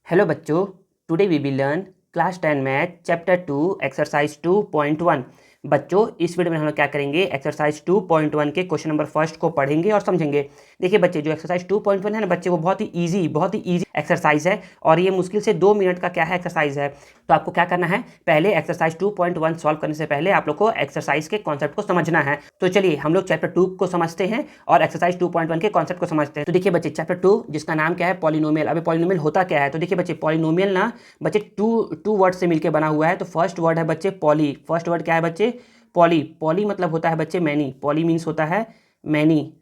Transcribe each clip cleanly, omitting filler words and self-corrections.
Hello बच्चों, today we will learn class 10 math chapter 2 exercise 2.1। बच्चों, इस वीडियो में हम लोग क्या करेंगे, एक्सरसाइज 2.1 के क्वेश्चन नंबर फर्स्ट को पढ़ेंगे और समझेंगे। देखिए बच्चे, जो एक्सरसाइज 2.1 है ना बच्चे, वो बहुत ही इजी एक्सरसाइज है और ये मुश्किल से 2 मिनट का क्या है एक्सरसाइज है। तो आपको क्या करना है, पहले एक्सरसाइज 2.1 सॉल्व करने से पहले आप लोग को एक्सरसाइज के कॉन्सेप्ट को समझना है। तो चलिए हम लोग चैप्टर 2 को समझते हैं और एक्सरसाइज 2.1 के कॉन्सेप्ट को समझते हैं। तो देखिए बच्चे, चैप्टर 2 जिसका नाम क्या है, पॉलिनोमियल। अभी पॉलिनोमियल होता क्या है, तो देखिए बच्चे, पॉलिनोमियल ना बच्चे टू वर्ड से मिलकर बना हुआ है। तो फर्स्ट वर्ड है बच्चे पॉली। फर्स्ट वर्ड क्या है बच्चे, पॉली। पॉली मतलब होता है बच्चे मैनी। पॉली मीन्स होता है मैनी।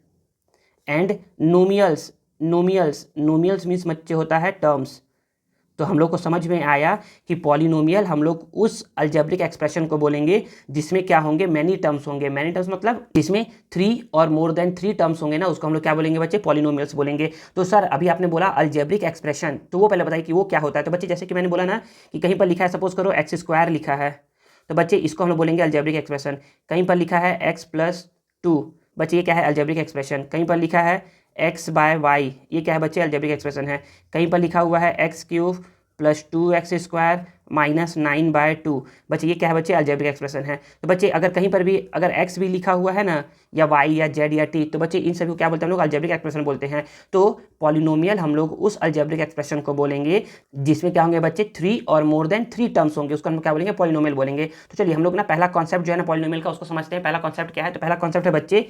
एंड नोमियल्स, नोमियल्स मीन्स बच्चे होता है टर्म्स। तो हम लोग को समझ में आया कि पॉलिनोमियल हम लोग उस अलजेब्रिक एक्सप्रेशन को बोलेंगे जिसमें क्या होंगे, मैनी टर्म्स होंगे। मैनी टर्म्स मतलब जिसमें 3 और मोर देन 3 टर्म्स होंगे ना, उसको हम लोग क्या बोलेंगे बच्चे, पॉलिनोमियल्स बोलेंगे। तो सर अभी आपने बोला अलजेब्रिक एक्सप्रेशन, तो वो पहले बताइए कि वो क्या होता है। तो बच्चे, जैसे कि मैंने बोला ना कि कहीं पर लिखा है, सपोज करो x² लिखा है, तो बच्चे इसको हम लोग बोलेंगे अलजेब्रिक एक्सप्रेशन। कहीं पर लिखा है x+2, बच्चे ये क्या है, अलजेब्रिक एक्सप्रेशन। कहीं पर लिखा है x/y, ये क्या है बच्चे, अलजेब्रिक एक्सप्रेशन है। कहीं पर लिखा हुआ है x³ + 2x² - 9/2, बच्चे ये क्या है बच्चे, अलजेब्रिक एक्सप्रेशन है। तो बच्चे अगर कहीं पर भी अगर x भी लिखा हुआ है ना, या y या z या t, तो बच्चे इन सभी को क्या बोलते हैं हम लोग, अलजेब्रिक एक्सप्रेशन बोलते हैं। तो पॉलिनोमियल हम लोग उस अलजेब्रिक एक्सप्रेशन को बोलेंगे जिसमें क्या होंगे बच्चे, 3 और मोर देन 3 टर्म्स होंगे, उसको हम क्या बोलेंगे, पॉलिनोमियल बोलेंगे। तो चलिए हम लोग ना पहला कॉन्सेप्ट जो है ना पॉलिनोमियल का, उसको समझते हैं। पहला कॉन्सेप्ट क्या है, तो पहला कॉन्सेप्ट है बच्चे,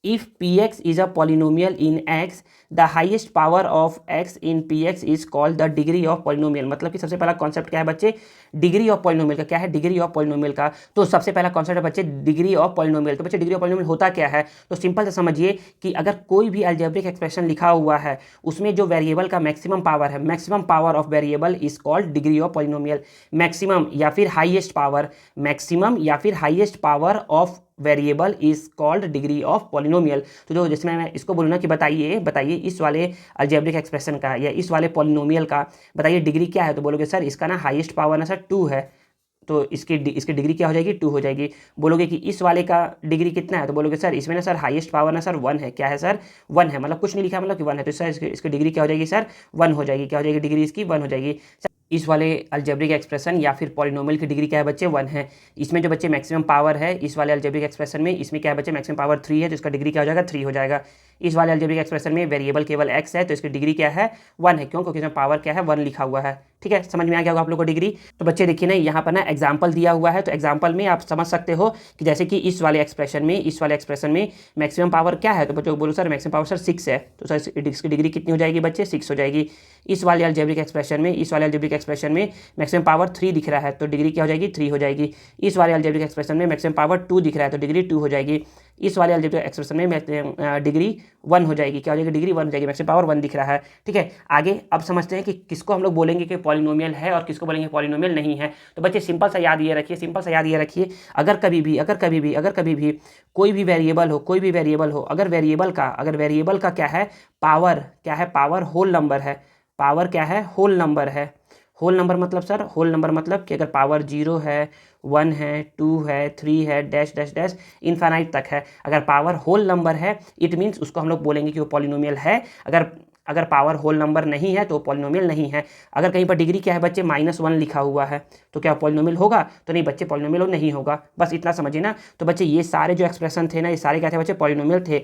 if px is a polynomial in x, the highest power of x in px is called the degree of polynomial। मतलब कि सबसे पहला कॉन्सेप्ट क्या है बच्चे, डिग्री ऑफ पॉलिनोमियल का। क्या है, डिग्री ऑफ पॉलिनोमियल का। तो सबसे पहला कॉन्सेप्ट है बच्चे डिग्री ऑफ पॉलिनोमियल। तो बच्चे डिग्री ऑफ पॉलिनोमियल होता क्या है, तो सिंपल से समझिए कि अगर कोई भी अलजेब्रिक एक्सप्रेशन लिखा हुआ है, उसमें जो वेरिएबल का मैक्सिमम पावर है, maximum power of variable is called degree of polynomial. Maximum या फिर हाईएस्ट पावर, मैक्सिमम या फिर highest power of variable is called degree of polynomial. तो जो जिसमें मैं इसको बोलूँ ना कि बताइए इस वाले अलजेब्रिक एक्सप्रेशन का या इस वाले पॉलिनोमियल का बताइए डिग्री क्या है, तो बोलोगे सर इसका ना हाईएस्ट पावर ना सर 2 है, तो इसकी डिग्री क्या हो जाएगी, 2 हो जाएगी। बोलोगे कि इस वाले का डिग्री कितना है, तो बोलोगे सर इसमें ना सर हाईएस्ट पावर ना सर 1 है। क्या है सर, 1 है, मतलब कुछ नहीं लिखा, मतलब कि 1 है, तो सर इसकी डिग्री क्या हो जाएगी सर, 1 हो जाएगी। क्या हो जाएगी, डिग्री इसकी 1 हो जाएगी। इस वाले अलजेब्रिक एक्सप्रेशन या फिर पॉलिनोमियल की डिग्री क्या है बच्चे, 1 है। इसमें जो बच्चे मैक्सिमम पावर है इस वाले अलजेब्रिक एक्सप्रेशन में, इसमें क्या है बच्चे, मैक्सिमम पावर 3 है, तो इसका डिग्री क्या हो जाएगा, 3 हो जाएगा। इस वाले अलजेब्रिक एक्सप्रेशन में वेरिएबल केवल x है, तो इसकी डिग्री क्या है, 1 है। क्यों, क्योंकि इसमें पावर क्या है, 1 लिखा हुआ है। ठीक है, समझ में आ गया होगा आप लोग को डिग्री। तो बच्चे देखिए ना, यहाँ पर ना एग्जाम्पल दिया हुआ है, तो एग्जाम्पल में आप समझ सकते हो कि जैसे कि इस वाले एक्सप्रेशन में मैक्सिमम पावर क्या है, तो बच्चों को बोलो सर मैक्सिमम पावर सर 6 है, तो सर इसकी डिग्री कितनी हो जाएगी बच्चे, 6 हो जाएगी। इस वाले अलजेब्रिक एक्सप्रेशन में मैक्सिमम पावर 3 दिख रहा है, तो डिग्री क्या हो जाएगी, 3 हो जाएगी। इस वाले अलजेब्रिक एक्सप्रेशन में मैक्सिमम पावर 2 दिख रहा है, तो डिग्री 2 हो जाएगी। इस वाले अलजेब्रिक एक्सप्रेशन में डिग्री 1 हो जाएगी। क्या हो जाएगी, डिग्री 1 हो जाएगी, मैक्सिमम पावर 1 दिख रहा है। ठीक है, आगे अब समझते हैं कि किसको हम लोग बोलेंगे कि पॉलिनोमियल है और किसको बोलेंगे पॉलिनोमियल नहीं है। तो बच्चे सिंपल सा याद ये रखिए, अगर कभी भी कोई भी वेरिएबल हो, अगर वेरिएबल का क्या है, पावर होल नंबर है। पावर क्या है, होल नंबर है। होल नंबर मतलब सर, होल नंबर मतलब कि अगर पावर 0 है, 1 है, 2 है, 3 है, डैश डैश डैश इनफाइनाइट तक है, अगर पावर होल नंबर है, इट मीन्स उसको हम लोग बोलेंगे कि वो पॉलिनोमियल है। अगर पावर होल नंबर नहीं है तो पॉलिनोमियल नहीं है। अगर कहीं पर डिग्री क्या है बच्चे, -1 लिखा हुआ है, तो क्या पॉलिनोमियल होगा, तो नहीं बच्चे, पॉलिनोमियल नहीं होगा। बस इतना समझिए ना। तो बच्चे ये सारे जो एक्सप्रेशन थे ना, ये सारे क्या थे बच्चे, पॉलिनोमियल थे।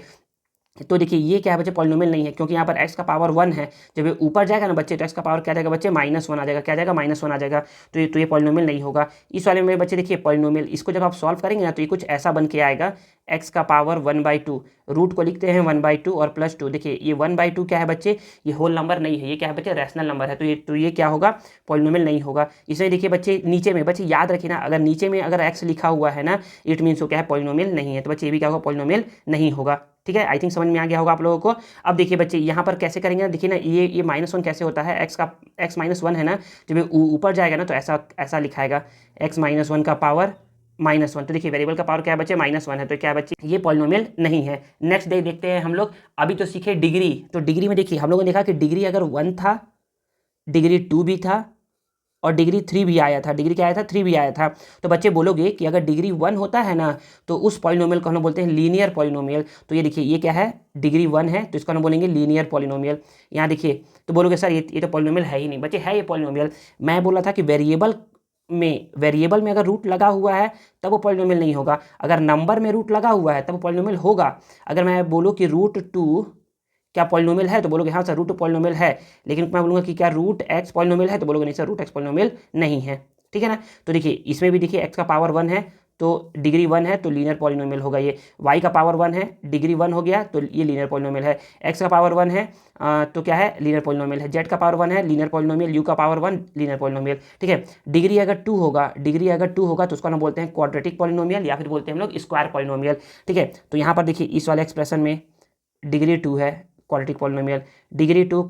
तो देखिए ये क्या है बच्चे, पॉलिनोमियल नहीं है, क्योंकि यहाँ पर x का पावर 1 है। जब ये ऊपर जाएगा ना बच्चे, तो x का पावर क्या जाएगा बच्चे, -1 आ जाएगा। क्या जाएगा, -1 आ जाएगा। तो ये पॉलिनोमियल नहीं होगा। इस वाले में बच्चे देखिए पॉलिनोमियल, इसको जब आप सॉल्व करेंगे ना, तो ये कुछ ऐसा बन के आएगा, x का पावर 1/2, रूट को लिखते हैं 1/2 और +2। देखिए ये 1/2 क्या है बच्चे, ये होल नंबर नहीं है, ये क्या है बच्चे, रैशनल नंबर है। तो ये क्या होगा, पॉलिनोमियल नहीं होगा। इसमें देखिए बच्चे नीचे में, बच्चे याद रखिए ना, अगर नीचे में अगर x लिखा हुआ है ना, इट मीन्स वो क्या है, पॉलिनोमियल नहीं है। तो बच्चे ये भी क्या होगा, पॉलिनोमियल नहीं होगा। ठीक है, आई थिंक समझ में आ गया होगा आप लोगों को। अब देखिए बच्चे, यहाँ पर कैसे करेंगे ना, देखिए ना, ये -1 कैसे होता है, x -1 है ना, जब ये ऊपर जाएगा ना, तो ऐसा लिखाएगा, x -1 का पावर -1। तो देखिए वेरिएबल का पावर क्या है बच्चे, -1 है, तो क्या है बच्चे, ये पॉलिनोमियल नहीं है। नेक्स्ट देखते हैं हम लोग। अभी तो सीखे डिग्री, तो डिग्री में देखिए हम लोगों ने देखा कि डिग्री अगर 1 था, डिग्री 2 भी था, और डिग्री 3 भी आया था, डिग्री क्या आया था, 3 भी आया था। तो बच्चे बोलोगे कि अगर डिग्री 1 होता है ना तो उस पॉलिनोमियल को हम लोग बोलते हैं लीनियर पॉलिनोमियल। तो ये देखिए ये क्या है, डिग्री 1 है तो इसको हम बोलेंगे लीनियर पॉलिनोमियल। यहाँ देखिए तो बोलोगे सर ये तो पॉलिनोमियल है ही नहीं। बच्चे है ये पॉलिनोमियल। मैं बोला था कि वेरिएबल में अगर रूट लगा हुआ है तब वो पॉलिनोमियल नहीं होगा, अगर नंबर में रूट लगा हुआ है तब वो पॉलिनोमियल होगा। अगर मैं बोलूँ कि रूट 2 क्या पॉलिनोमियल है तो बोलोगे हाँ सर रूट 2 पॉलिनोमियल है। लेकिन मैं बोलूँगा कि क्या रूट x पॉलिनोमियल है तो बोलोगे नहीं सर रूट x पॉलिनोमियल नहीं है। ठीक है ना। तो देखिए इसमें भी देखिए x का पावर 1 है तो डिग्री 1 है तो लीनियर पॉलिनोमियल होगा ये। y का पावर 1 है, डिग्री 1 हो गया तो ये लीनियर पॉलिनोमियल है। x का पावर 1 है तो क्या है, लीनियर पॉलिनोमियल है। z का पावर 1 है, लीनियर पॉलिनोमियल। u का पावर 1, लीनियर पॉलिनोमियल। ठीक है। डिग्री अगर 2 होगा तो उसको हम बोलते हैं क्वाड्रेटिक पॉलिनोमियल या फिर बोलते हैं हम लोग स्क्वायर पॉलिनोमियल। ठीक है। तो यहाँ पर देखिए इस वाले एक्सप्रेशन में डिग्री 2 है, क्वाड्रेटिक पॉलिनोमियल। डिग्री 2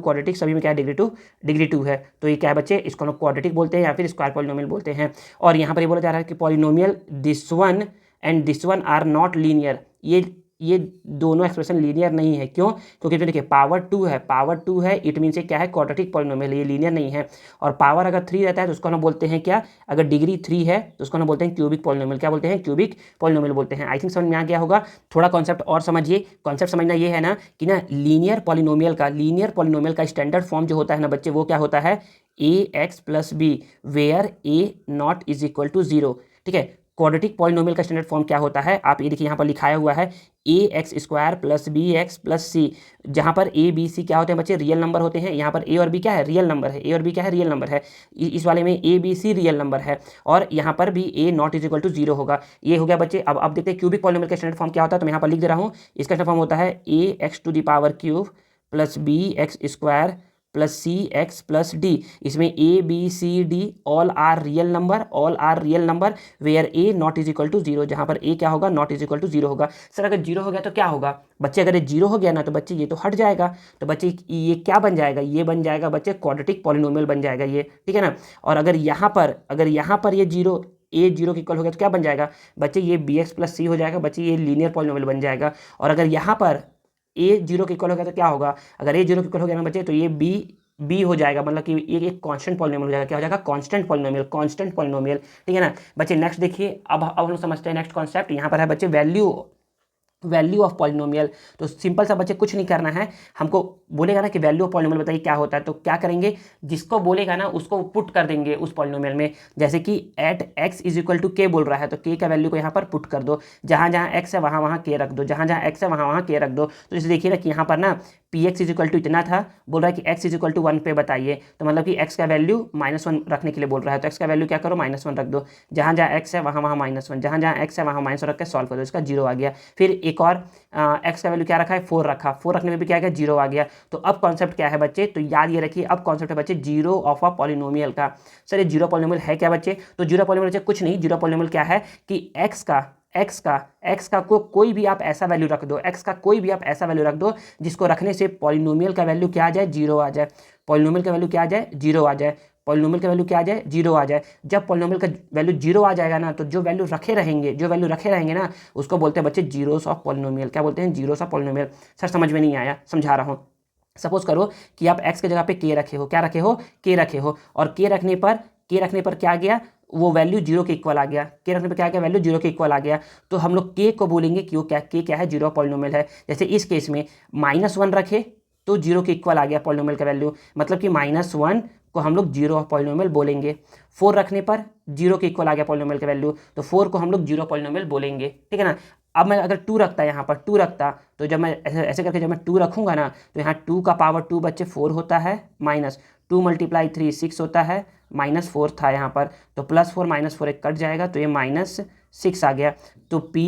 क्वाड्रेटिक सभी में क्या है, डिग्री 2 है। तो ये क्या है बच्चे, इसको हम लोग क्वाड्रेटिक बोलते हैं या फिर स्क्वायर पॉलिनोमियल बोलते हैं। और यहाँ पर ये बोला जा रहा है कि polynomial this one and this one are not linear. ये दोनों एक्सप्रेशन लीनियर नहीं है। क्यों? क्योंकि देखिए पावर 2 है, इट मीन से क्या है, क्वाड्रेटिक पॉलिनोमियल, ये लीनियर नहीं है। और पावर अगर 3 रहता है तो उसको हम बोलते हैं क्या, अगर डिग्री 3 है तो उसको हम बोलते हैं क्यूबिक पॉलिनोमियल। क्या बोलते हैं, क्यूबिक पॉलिनोमियल बोलते हैं। आई थिंक समझ में आ गया होगा। थोड़ा कॉन्सेप्ट और समझिए। कॉन्सेप्ट समझना ये है ना कि ना लीनियर पॉलिनोमियल का स्टैंडर्ड फॉर्म जो होता है ना बच्चे, वो क्या होता है, ax + b where a not is equal to 0। ठीक है। क्वाड्रेटिक पॉलिनोमियल का स्टैंडर्ड फॉर्म क्या होता है, आप ये देखिए यहाँ पर लिखाया हुआ है ax² + bx + c, जहाँ पर a b c क्या होते हैं बच्चे, रियल नंबर होते हैं। यहाँ पर a और b क्या है, रियल नंबर है। रियल नंबर है। इस वाले में a b c real number है। और यहाँ पर भी a not is equal to 0 होगा। ये हो गया बच्चे। अब देखते हैं क्यूबिक पॉलिनोमियल का स्टैंडर्ड फॉर्म क्या होता है। तो मैं यहाँ पर लिख दे रहा हूँ, इसका स्टैंडर्ड फॉर्म होता है ax³ + bx² + cx + d। इसमें a b c d all are real number where a not is equal to 0, जहाँ पर a क्या होगा, नॉट इज इक्वल टू 0 होगा। सर अगर 0 हो गया तो क्या होगा बच्चे, अगर ये 0 हो गया ना तो बच्चे ये तो हट जाएगा। तो बच्चे ये क्या बन जाएगा, ये बन जाएगा बच्चे क्वाड्रेटिक पॉलिनोमियल बन जाएगा ये। ठीक है ना। और अगर यहाँ पर ये 0 a 0 के इक्वल हो गया तो क्या बन जाएगा बच्चे, ये bx + c हो जाएगा बच्चे, ये लीनियर पॉलिनोमियल बन जाएगा। और अगर यहाँ पर a 0 के इक्वल हो गया तो क्या होगा, अगर a 0 के इक्वल हो गया ना बच्चे तो ये b हो जाएगा, मतलब कि ये एक कांस्टेंट पॉलिनोमियल हो जाएगा। क्या हो जाएगा, कांस्टेंट पॉलिनोमियल। ठीक है ना बच्चे। नेक्स्ट देखिए, अब हम लोग समझते हैं नेक्स्ट कॉन्सेप्ट। यहाँ पर है बच्चे वैल्यू ऑफ पॉलिनोमियल। तो सिंपल सा बच्चे, कुछ नहीं करना है। हमको बोलेगा ना कि वैल्यू ऑफ पॉलिनोमियल बताइए क्या होता है, तो क्या करेंगे, जिसको बोलेगा ना उसको पुट कर देंगे उस पॉलिनोमियल में। जैसे कि at x is equal to k बोल रहा है तो k का वैल्यू को यहाँ पर पुट कर दो। जहाँ जहाँ x है वहाँ k रख दो, जहाँ जहाँ x है वहाँ k रख दो। तो जैसे देखिए ना कि यहाँ पर ना px इज इक्वल टू इतना था, बोल रहा है कि x इज इक्वल टू 1 पे बताइए। तो मतलब कि x का वैल्यू -1 रखने के लिए बोल रहा है। तो x का वैल्यू क्या करो, -1 रख दो। जहाँ जहाँ x है वहाँ -1, जहाँ जहाँ x है वहाँ -1 रख के सॉल्व कर दो, इसका 0 आ गया। फिर एक और x का वैल्यू क्या रखा है, 4 रखा, 4 रखने में भी क्या आ गया, 0 आ गया। तो अब कॉन्सेप्ट क्या है बच्चे, तो याद ये रखिए, अब कॉन्सेप्ट है बच्चे जीरो ऑफ अ पॉलिनोमियल का। सर ये जीरो पॉलिनोमियल है क्या बच्चे, तो जीरो पॉलिनोमियल बच्चे कुछ नहीं। जीरो पॉलिनोमियल क्या है कि x का कोई भी आप ऐसा वैल्यू रख दो, x का कोई भी आप ऐसा वैल्यू रख दो जिसको रखने से पॉलिनोमियल का वैल्यू क्या आ जाए, 0 आ जाए। पॉलिनोमियल का वैल्यू क्या आ जाए, 0 आ जाए। पॉलिनोमियल का वैल्यू क्या आ जाए, 0 आ जाए। जब पॉलिनोमियल का वैल्यू 0 आ जाएगा ना, तो जो वैल्यू रखे रहेंगे ना, उसको बोलते हैं बच्चे जीरोस ऑफ पॉलिनोमियल। क्या बोलते हैं, जीरोस ऑफ पॉलिनोमियल। सर समझ में नहीं आया, समझा रहा हूँ। सपोज करो कि आप x के जगह पे k रखे हो, क्या रखे हो, k रखे हो। और k रखने पर क्या आ गया, वो वैल्यू 0 के इक्वल आ गया। k रखने पर क्या आ गया, वैल्यू 0 के इक्वल आ गया। तो हम लोग k को बोलेंगे कि वो k क्या है, जीरो पॉलिनोमियल है। जैसे इस केस में -1 रखे तो 0 के इक्वल आ गया पॉलिनोमियल का वैल्यू, मतलब कि -1 को हम लोग जीरो ऑफ पॉलिनोमियल बोलेंगे। 4 रखने पर 0 के इक्वल आ गया पॉलिनोमियल का वैल्यू, तो 4 को हम लोग जीरो पॉलिनोमियल बोलेंगे। ठीक है ना। अब मैं अगर 2 रखता, यहाँ पर 2 रखता, तो जब मैं ऐसे करके जब मैं 2 रखूँगा ना, तो यहाँ 2 का पावर 2 बच्चे 4 होता है, -2 × 3 6 होता है, -4 था यहाँ पर, तो +4 -4 एक कट जाएगा, तो ये -6 आ गया। तो P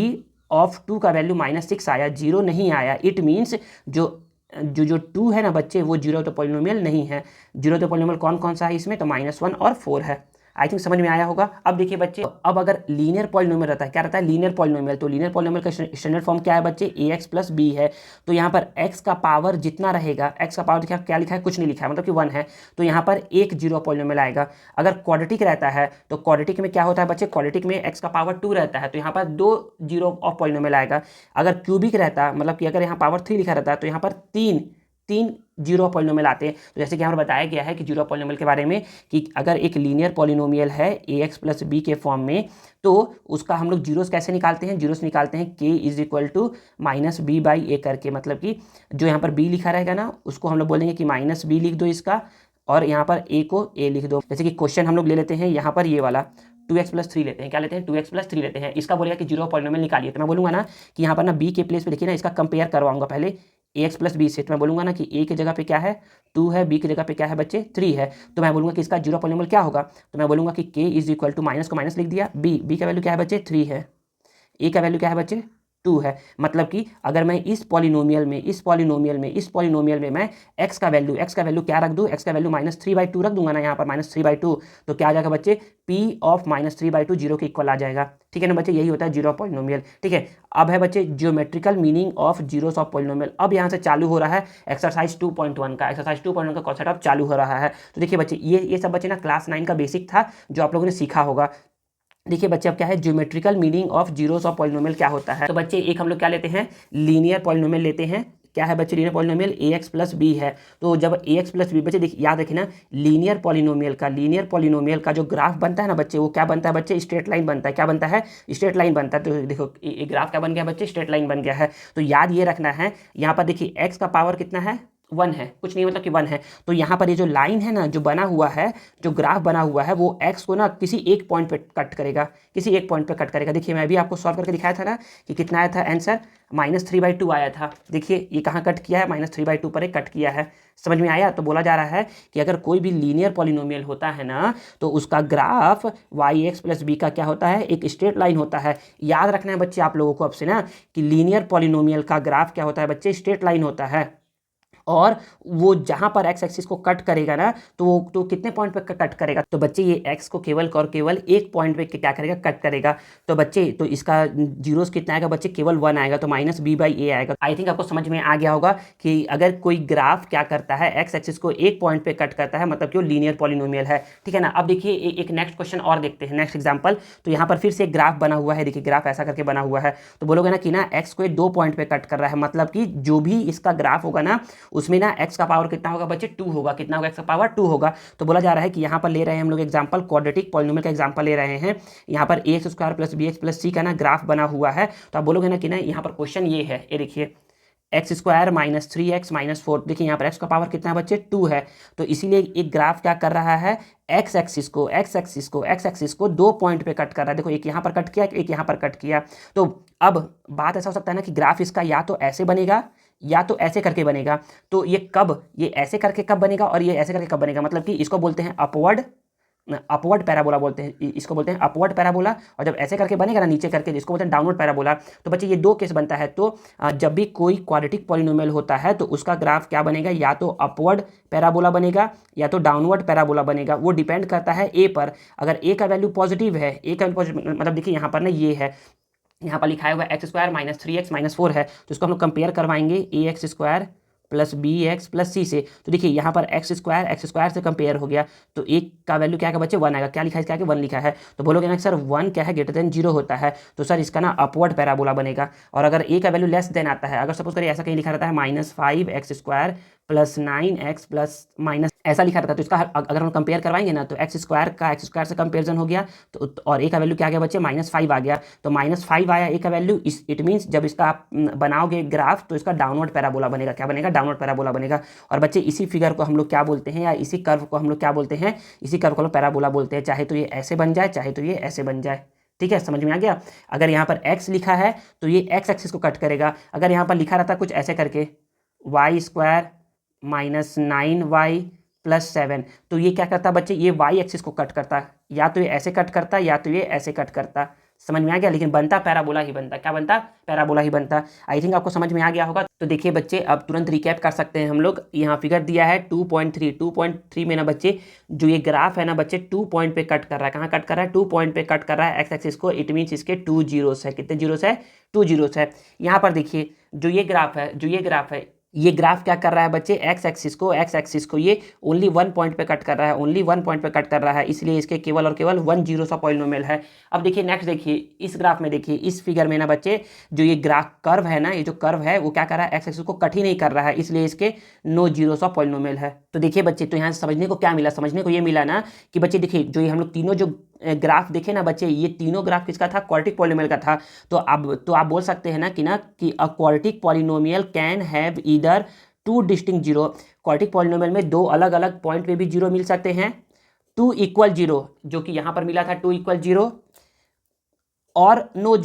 ऑफ 2 का वैल्यू -6 आया, 0 नहीं आया। इट मीन्स जो 2 है ना बच्चे, वो जीरो तो पॉलिनोमियल नहीं है। जीरो तो पॉलिनोमियल कौन कौन सा है इसमें, तो -1 और 4 है। आई थिंक समझ में आया होगा। अब देखिए बच्चे, अब अगर लीनियर पॉलिनोमियल रहता है, क्या रहता है, लीनियर पॉलिनोमियल, तो लीनियर पॉलिनोमियल का स्टैंडर्ड फॉर्म क्या है बच्चे, ax + b है। तो यहाँ पर x का पावर जितना रहेगा, x का पावर क्या लिखा है, कुछ नहीं लिखा है, मतलब कि 1 है, तो यहाँ पर एक जीरो पॉलिनोमियल आएगा। अगर क्वाड्रेटिक रहता है तो क्वाड्रेटिक में क्या होता है बच्चे, क्वाड्रेटिक में x का पावर 2 रहता है, तो यहाँ पर 2 जीरो ऑफ पॉलिनोमियल आएगा। अगर क्यूबिक रहता, मतलब कि अगर यहाँ पावर 3 लिखा रहता है, तो यहाँ पर 3 तीन जीरो पॉलिनोमियल आते हैं। तो जैसे कि यहाँ पर बताया गया है कि जीरो पॉलिनोमियल के बारे में कि अगर एक लीनियर पॉलिनोमियल है ax प्लस बी के फॉर्म में, तो उसका हम लोग जीरोस कैसे निकालते हैं, जीरोस निकालते हैं k is equal to minus B by A करके। मतलब कि जो यहाँ पर b लिखा रहेगा ना, उसको हम लोग बोलेंगे कि माइनस बी लिख दो इसका, और यहाँ पर a को a लिख दो। जैसे कि क्वेश्चन हम लोग ले लेते हैं यहाँ पर ये वाला 2x प्लस 3 लेते हैं। क्या लेते हैं? 2x प्लस 3 लेते हैं। इसका बोलेगा कि जीरो पॉलिनोमियल निकालिए, तो मैं बोलूँगा ना कि यहाँ पर ना b के प्लेस पे देखिए ना, इसका कंपेयर करवाऊंगा पहले ax प्लस बी से। तो मैं बोलूँगा ना कि a की जगह पे क्या है 2 है, b की जगह पे क्या है बच्चे 3 है। तो मैं बोलूँगा कि इसका जीरो पॉलिनोमियल क्या होगा, तो मैं बोलूँगा कि k is equal to minus को माइनस लिख दिया, b का वैल्यू क्या है बच्चे 3 है, a का वैल्यू क्या है बच्चे 2 है। मतलब कि अगर मैं इस पॉलिनोमियल में मैं x का वैल्यू क्या रख दूँ, x का वैल्यू -3/2 रख दूंगा ना, यहाँ पर -3/2, तो क्या आ जाएगा बच्चे p ऑफ -3/2 जीरो के इक्वल आ जाएगा। ठीक है ना बच्चे, यही होता है जीरो पॉलिनोमियल। ठीक है, अब है बच्चे geometrical meaning of zeros of polynomial. अब यहाँ से चालू हो रहा है एक्सरसाइज 2.1 का, एक्सरसाइज 2.1 का कॉन्सेप्ट अब चालू हो रहा है। तो देखिए बच्चे, ये सब बच्चे ना क्लास 9 का बेसिक था जो आप लोगों ने सीखा होगा। देखिए बच्चे, अब क्या है geometrical meaning of zeros of polynomial क्या होता है। तो बच्चे एक हम लोग क्या लेते हैं, लीनियर पॉलिनोमियल लेते हैं। क्या है बच्चे linear polynomial, ax plus b है। तो जब ax प्लस बी बच्चे देखिए, याद रखिए ना, लीनियर पॉलिनोमियल का जो ग्राफ बनता है ना बच्चे, वो क्या बनता है बच्चे स्ट्रेट लाइन बनता है। क्या बनता है? स्ट्रेट लाइन बनता है। तो देखो ये ग्राफ क्या बन गया बच्चे, स्ट्रेट लाइन बन गया है। तो याद ये रखना है, यहाँ पर देखिए x का पावर कितना है 1 है, कुछ नहीं मतलब कि 1 है। तो यहाँ पर ये जो लाइन है ना, जो बना हुआ है, जो ग्राफ बना हुआ है, वो x को ना किसी एक पॉइंट पे कट करेगा, किसी एक पॉइंट पे कट करेगा। देखिए मैं भी आपको सॉल्व करके दिखाया था ना कि कितना आया था आंसर, -3/2 आया था। देखिए ये कहाँ कट किया है, -3/2 पर एक कट किया है। समझ में आया? तो बोला जा रहा है कि अगर कोई भी लीनियर पॉलिनोमियल होता है ना, तो उसका ग्राफ yx प्लस बी का क्या होता है, एक स्ट्रेट लाइन होता है। याद रखना है बच्चे आप लोगों को अब से ना कि लीनियर पॉलिनोमियल का ग्राफ क्या होता है बच्चे, स्ट्रेट लाइन होता है। और वो जहां पर एक्स एक्सिस को कट करेगा ना, तो कितने पॉइंट पे कट करेगा, तो बच्चे ये एक्स को केवल और केवल एक पॉइंट पे क्या करेगा, कट करेगा। तो बच्चे तो इसका जीरोस कितना आएगा बच्चे, केवल 1 आएगा, तो -b/a आएगा। आई थिंक आपको समझ में आ गया होगा कि अगर कोई ग्राफ क्या करता है, एक्स एक्सिस को एक पॉइंट पे कट करता है, मतलब कि वो लीनियर पॉलिनोमियल है। ठीक है ना। अब देखिए एक नेक्स्ट क्वेश्चन और देखते हैं, नेक्स्ट एग्जाम्पल। तो यहाँ पर फिर से एक ग्राफ बना हुआ है। देखिए ग्राफ ऐसा करके बना हुआ है। तो बोलोगे ना कि ना एक्स को 2 पॉइंट पे कट कर रहा है, मतलब कि जो भी इसका ग्राफ होगा ना, उसमें ना x का पावर कितना होगा बच्चे 2 होगा। कितना होगा? x का पावर 2 होगा। तो बोला जा रहा है कि यहाँ पर ले रहे हैं हम लोग एग्जांपल, क्वाड्रेटिक पॉलिनोमियल का एग्जांपल ले रहे हैं। यहाँ पर ax square plus bx plus c का ना ग्राफ बना हुआ है। तो आप बोलोगे ना कि ना यहाँ पर क्वेश्चन ये है, ये देखिए एक्स स्क्वायर -3x -4। देखिए यहाँ पर x का पावर कितना है बच्चे 2 है। तो इसीलिए एक ग्राफ क्या कर रहा है, एक्स एक्सिस को 2 पॉइंट पे कट कर रहा है। देखो एक यहाँ पर कट किया, एक यहाँ पर कट किया। तो अब बात ऐसा हो सकता है ना कि ग्राफ इसका या तो ऐसे बनेगा या तो ऐसे करके बनेगा। तो ये ऐसे करके कब बनेगा और ये ऐसे करके कब बनेगा, मतलब कि इसको बोलते हैं अपवर्ड पैराबोला बोलते हैं, इसको बोलते हैं अपवर्ड पैराबोला। और जब ऐसे करके बनेगा ना नीचे करके, इसको बोलते हैं डाउनवर्ड पैराबोला। तो बच्चे ये दो केस बनता है। तो जब भी कोई क्वाड्रेटिक पॉलिनोमियल होता है तो उसका ग्राफ क्या बनेगा, या तो अपवर्ड पैराबोला बनेगा या तो डाउनवर्ड पैराबोला बनेगा। वो डिपेंड करता है ए पर। अगर ए का वैल्यू पॉजिटिव है, ए का वैल्यू पॉजिटिव, मतलब देखिए यहाँ पर ना ये है, यहाँ पर लिखा हुआ है एक्स स्क्वायर -3x -4 है। तो इसको हम लोग कंपेयर करवाएंगे ax square plus bx plus c से। तो देखिए यहाँ पर एक्स स्क्वायर से कंपेयर हो गया, तो एक का वैल्यू क्या आएगा बच्चे 1 आएगा। क्या लिखा है इसका आगे 1 लिखा है। तो बोलोगे ना सर 1 क्या है, ग्रेटर देन 0 होता है, तो सर इसका ना अपवर्ड पैराबोला बनेगा। और अगर a का वैल्यू लेस देन आता है, अगर सपोज करिए ऐसा कहीं लिखा रहता है -5x square plus 9x plus minus, ऐसा लिखा रहता है, तो इसका अगर हम कंपेयर करवाएंगे ना, तो एक्स स्क्वायर से कंपेरिजन हो गया, तो और ए का वैल्यू क्या आ गया बच्चे -5 आ गया। तो -5 आया ए का वैल्यू, इट मीन्स जब इसका आप बनाओगे ग्राफ तो इसका डाउनवर्ड पैराबोला बनेगा। क्या बनेगा? डाउनवर्ड पैराबोला बनेगा। और बच्चे इसी फिगर को हम लोग क्या बोलते हैं, या इसी कर्व को हम लोग क्या बोलते हैं, इसी कर्व को हम लोग पैराबोला बोलते हैं। चाहे तो ये ऐसे बन जाए, चाहे तो ये ऐसे बन जाए। ठीक है, समझ में आ गया। अगर यहाँ पर x लिखा है तो ये x एक्सिस को कट करेगा। अगर यहाँ पर लिखा रहता कुछ ऐसे करके y स्क्वायर -9y प्लस 7, तो ये क्या करता बच्चे, ये y एक्सिस को कट करता, या तो ये ऐसे कट करता या तो ये ऐसे कट करता। समझ में आ गया। लेकिन बनता पैराबोला ही बनता। क्या बनता? पैराबोला ही बनता। आई थिंक आपको समझ में आ गया होगा। तो देखिए बच्चे, अब तुरंत रिकैप कर सकते हैं हम लोग। यहाँ फिगर दिया है 2.3 में ना बच्चे, जो ये ग्राफ है ना बच्चे 2 पॉइंट पे कट कर रहा है। कहाँ कट कर रहा है? 2 पॉइंट पे कट कर रहा है एक्स एक्सिस को। इट मीन्स इसके 2 जीरोस है। कितने जीरोस है? 2 जीरोस है। यहाँ पर देखिए जो ये ग्राफ है ये ग्राफ क्या कर रहा है बच्चे, एक्स एक्सिस को ये ओनली वन पॉइंट पे कट कर रहा है, ओनली वन पॉइंट पे कट कर रहा है, इसलिए इसके केवल और केवल 10 सा पॉलिनोमियल है। अब देखिए नेक्स्ट, देखिए इस ग्राफ में, देखिए इस फिगर में ना बच्चे, जो ये ग्राफ कर्व है ना, ये जो कर्व है वो क्या कर रहा है, एक्स एक्सिस को कट ही नहीं कर रहा है, इसलिए इसके नो जीरो सा पॉलिनोमियल है। तो देखिए बच्चे, तो यहाँ से समझने को क्या मिला, समझने को ये मिला ना कि बच्चे देखिए, जो ये हम लोग तीनों जो ग्राफ देखे ना बच्चे, ये तीनों ग्राफ किसका था, क्वाड्रेटिक पॉलिनोमियल का था। तो आप बोल सकते हैं ना कि a quadratic polynomial can have either two distinct zero, quadratic polynomial में दो अलग अलग पॉइंट पे भी जीरो मिल सकते हैं, टू इक्वल जीरो, जो कि यहां पर मिला था टू इक्वल जीरो, और नो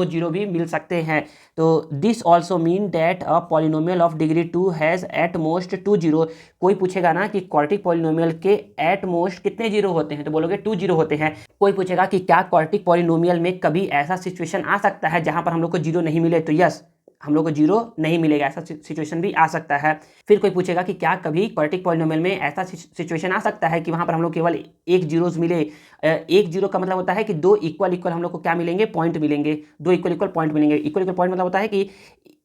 जीरो भी मिल सकते हैं। तो this also mean that a polynomial of degree 2 has at most 2 zero. कोई पूछेगा ना कि क्वाड्रेटिक पॉलिनोमियल के एट मोस्ट कितने जीरो होते हैं, तो बोलोगे 2 जीरो होते हैं। कोई पूछेगा कि क्या क्वाड्रेटिक पॉलिनोमियल में कभी ऐसा सिचुएशन आ सकता है जहां पर हम लोग को जीरो नहीं मिले, तो यस, हम लोग को जीरो नहीं मिलेगा, ऐसा सिचुएशन भी आ सकता है। फिर कोई पूछेगा कि क्या कभी क्वाड्रेटिक पॉलिनोमियल में ऐसा सिचुएशन आ सकता है कि वहां पर हम लोग केवल एक जीरोस मिले। एक जीरो का मतलब होता है कि दो इक्वल इक्वल हम लोग को क्या मिलेंगे, पॉइंट मिलेंगे, दो इक्वल इक्वल पॉइंट मिलेंगे। इक्वल इक्वल पॉइंट मतलब होता है कि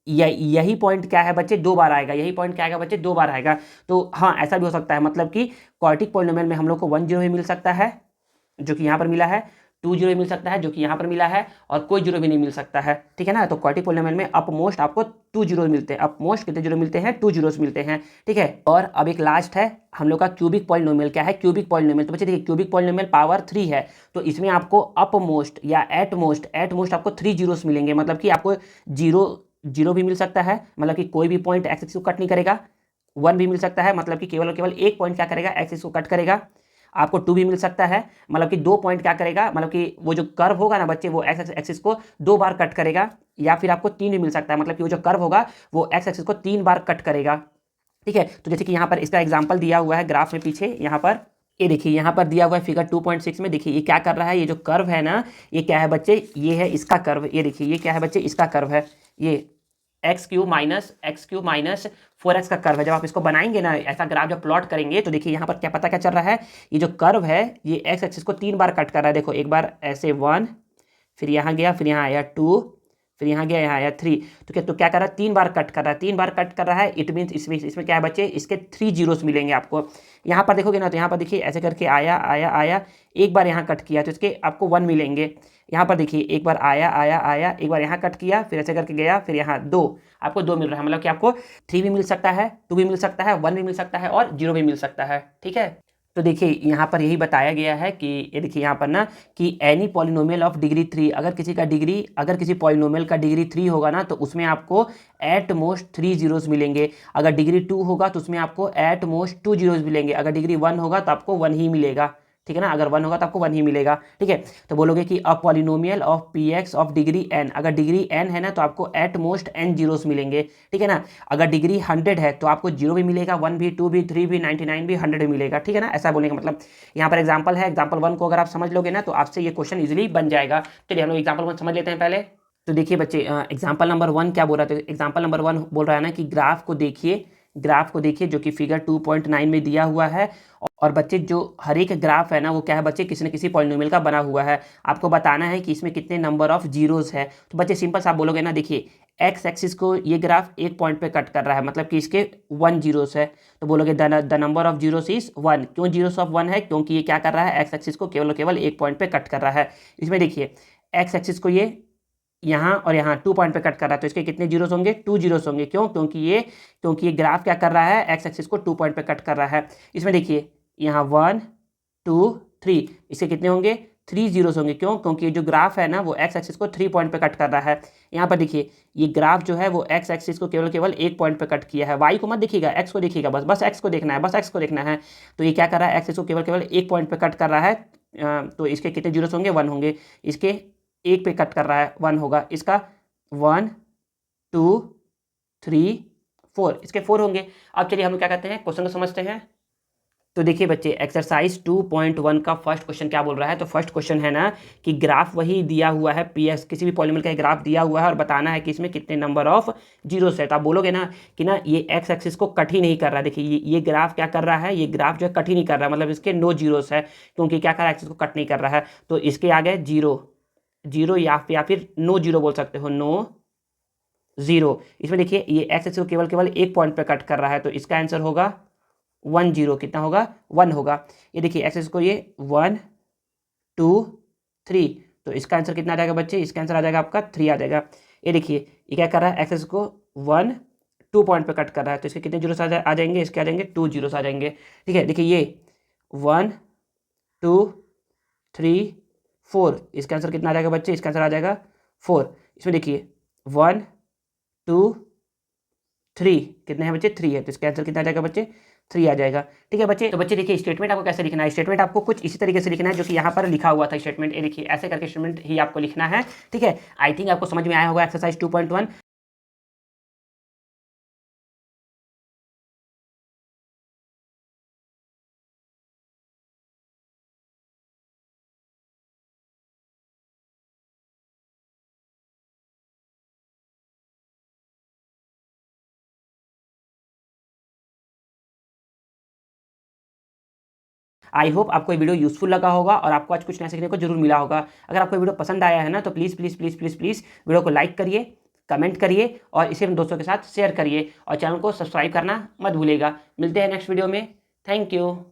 यही पॉइंट क्या है बच्चे, दो बार आएगा, यही पॉइंट क्या आएगा बच्चे, दो बार आएगा। तो हाँ, ऐसा भी हो सकता है, मतलब कि क्वाड्रेटिक पॉलिनोमियल में हम लोग को 1 जीरो ही मिल सकता है, जो कि यहाँ पर मिला है, 2 जीरो मिल सकता है, जो कि यहाँ पर मिला है, और कोई जीरो भी नहीं मिल सकता है, ठीक है ना। तो क्वाड्रेटिक पॉलिनोमियल में अप मोस्ट आपको 2 जीरो मिलते हैं, अप मोस्ट कितने जीरो मिलते हैं, 2 जीरोस मिलते हैं, ठीक है। और अब एक लास्ट है हम लोग का क्यूबिक पॉलिनोमियल। क्या है क्यूबिक पॉलिनोमियल, तो बच्चे देखिए क्यूबिक पॉलिनोमियल पावर 3 है, तो इसमें आपको अप मोस्ट या एट मोस्ट आपको 3 जीरोस मिलेंगे, मतलब कि आपको जीरो जीरो भी मिल सकता है, मतलब कि कोई भी पॉइंट एक्स एक्सिस को कट नहीं करेगा। 1 भी मिल सकता है, मतलब कि केवल और केवल एक पॉइंट क्या करेगा, एक्स एक्सिस को कट करेगा। आपको 2 भी मिल सकता है, मतलब कि दो पॉइंट क्या करेगा, मतलब कि वो जो कर्व होगा ना बच्चे, वो एक्स एक्सिस को 2 बार कट करेगा। या फिर आपको 3 भी मिल सकता है, मतलब कि वो जो कर्व होगा वो एक्स एक्सिस को 3 बार कट करेगा, ठीक है। तो जैसे कि यहाँ पर इसका एग्जाम्पल दिया हुआ है ग्राफ में पीछे, यहाँ पर ये देखिए, यहाँ पर दिया हुआ है फिगर 2.6 में। देखिए ये क्या कर रहा है, ये जो कर्व है ना, ये क्या है बच्चे, ये है इसका कर्व। ये देखिए ये क्या है बच्चे, इसका कर्व है, ये एक्स क्यूब माइनस 4x का कर्व है। जब आप इसको बनाएंगे ना, ऐसा ग्राफ जब प्लॉट करेंगे, तो देखिए यहाँ पर क्या पता क्या चल रहा है, ये जो कर्व है ये एक्स एक्सिस को 3 बार कट कर रहा है। देखो एक बार ऐसे 1, फिर यहाँ गया, फिर यहाँ आया 2, फिर यहाँ गया, यहाँ आया 3। तो क्या कर रहा है, 3 बार कट कर रहा है, 3 बार कट कर रहा है। इट मीन्स इसमें क्या है बच्चे, इसके 3 जीरोस मिलेंगे आपको। यहाँ पर देखोगे ना, तो यहाँ पर देखिए ऐसे करके आया आया आया, एक बार यहाँ कट किया तो इसके आपको 1 मिलेंगे। यहाँ पर देखिए एक बार आया आया आया, एक बार यहाँ कट किया, फिर ऐसे करके गया, फिर यहाँ 2, आपको 2 मिल रहा है, मतलब कि आपको 3 भी मिल सकता है, 2 भी मिल सकता है, 1 भी मिल सकता है, और 0 भी मिल सकता है, ठीक है। तो देखिए यहाँ पर यही बताया गया है कि ये देखिए यहाँ पर ना कि एनी पॉलिनोमियल ऑफ डिग्री 3, अगर किसी पॉलिनोमियल का डिग्री 3 होगा ना, तो उसमें आपको एट मोस्ट 3 जीरोस मिलेंगे। अगर डिग्री 2 होगा तो उसमें आपको एट मोस्ट 2 जीरोस मिलेंगे। अगर डिग्री 1 होगा तो आपको 1 ही मिलेगा, ठीक है ना। अगर 1 होगा तो आपको 1 ही मिलेगा, ठीक है। तो बोलोगे कि a polynomial of P x of degree n, अगर डिग्री n है ना तो आपको एट मोस्ट n जीरोस मिलेंगे, ठीक है ना। अगर डिग्री 100 है तो आपको 0 भी मिलेगा, 1 भी, 2 भी, 3 भी, 99 भी, 100 भी मिलेगा, ठीक है ना। ऐसा बोलने का मतलब यहाँ पर एग्जाम्पल है, एग्जाम्पल 1 को अगर आप समझ लोगे ना तो आपसे ये क्वेश्चन इजिली बन जाएगा। चलिए हम लोग एग्जाम्पल 1 समझ लेते हैं पहले। तो देखिए बच्चे, एग्जाम्पल नंबर 1 क्या बोल रहा था, एग्जाम्पल नंबर 1 बोल रहा है ना कि ग्राफ को देखिए जो कि फिगर 2.9 में दिया हुआ है। और बच्चे जो हर एक ग्राफ है ना, वो क्या है बच्चे, किसी न किसी पॉलिनोमियल का बना हुआ है। आपको बताना है कि इसमें कितने नंबर ऑफ जीरोस है। तो बच्चे सिंपल सा आप बोलोगे ना, देखिए एक्स एक्सिस को ये ग्राफ एक पॉइंट पे कट कर रहा है, मतलब कि इसके 1 जीरोस है। तो बोलोगे the number of zeros is 1। क्यों जीरोस ऑफ 1 है, क्योंकि ये क्या कर रहा है, एक्स एक्सिस को केवल एक पॉइंट पे कट कर रहा है। इसमें देखिए एक्स एक्सिस को ये यहाँ और यहाँ 2 पॉइंट पे कट कर रहा है, तो इसके कितने जीरोस होंगे, 2 जीरोस होंगे। क्यों, क्योंकि ये ग्राफ क्या कर रहा है, एक्स एक्सिस को 2 पॉइंट पे कट कर रहा है। इसमें देखिए यहाँ 1 2 3, इसके कितने होंगे, 3 जीरोस होंगे। क्यों, क्योंकि ये जो ग्राफ है ना वो एक्स एक्सिस को 3 पॉइंट पे कट कर रहा है। यहाँ पर देखिए ये ग्राफ जो है वो एक्स एक्सिस को केवल एक पॉइंट पे कट किया है। वाई को मत देखिएगा, एक्स को देखिएगा, बस एक्स को देखना है, तो ये क्या कर रहा है, एक्स एक्सिस को केवल एक पॉइंट पे कट कर रहा है। तो इसके कितने जीरोस होंगे, 1 होंगे। इसके एक पे कट कर रहा है, 1 होगा। इसका 1 2 3 4, इसके 4 होंगे। अब चलिए हम लोग क्या कहते हैं, क्वेश्चन को समझते हैं। तो देखिए बच्चे, एक्सरसाइज 2.1 का फर्स्ट क्वेश्चन क्या बोल रहा है। तो फर्स्ट क्वेश्चन है ना कि ग्राफ वही दिया हुआ है, पी एक्स किसी भी पॉलिनोमियल का ग्राफ दिया हुआ है, और बताना है कि इसमें कितने नंबर ऑफ जीरोस है। तो आप बोलोगे ना कि ना ये एक्स एक्सिस को कट ही नहीं कर रहा है। देखिए ये ग्राफ क्या कर रहा है, ये ग्राफ जो है कट ही नहीं कर रहा है, मतलब इसके नो जीरोस है, क्योंकि क्या कर रहा है, एक्सिस को कट नहीं कर रहा है। तो इसके आगे जीरो या फिर नो जीरो बोल सकते हो, नो 0। इसमें देखिए ये एक्स एक्सिस को केवल केवल एक पॉइंट पे कट कर रहा है, तो इसका आंसर होगा 1 0। कितना होगा? 1 होगा। ये देखिए एक्स एक्सिस को ये 1 2 3, तो इसका आंसर कितना आ जाएगा बच्चे? इसका आंसर आ जाएगा आपका 3 आ जाएगा। ये देखिए ये क्या कर रहा है, एक्स एक्सिस को 1 2 पॉइंट पे कट कर रहा है, तो इसके कितने जीरोस आ जाएंगे? इसके आ जाएंगे 2 जीरोस आ जाएंगे। ठीक है, देखिए ये 1 2 3 4, इसका आंसर कितना आ जाएगा बच्चे? इसका आंसर आ जाएगा 4। इसमें देखिए 1 2 3, कितने हैं बच्चे? 3 है, तो इसका आंसर कितना आ जाएगा बच्चे? 3 आ जाएगा। ठीक है बच्चे, तो बच्चे देखिए स्टेटमेंट आपको कैसे लिखना है। स्टेटमेंट आपको कुछ इसी तरीके से लिखना है जो कि यहाँ पर लिखा हुआ था स्टेटमेंट। ये देखिए ऐसे करके स्टेटमेंट ही आपको लिखना है। ठीक है, आई थिंक आपको समझ में आया होगा एक्सरसाइज 2.1। आई होप आपको ये वीडियो यूजफुल लगा होगा और आपको आज कुछ नया सीखने को जरूर मिला होगा। अगर आपको वीडियो पसंद आया है ना, तो please please please please please video को लाइक करिए, कमेंट करिए और इसे अपने दोस्तों के साथ शेयर करिए और चैनल को सब्सक्राइब करना मत भूलिएगा। मिलते हैं नेक्स्ट वीडियो में। Thank you.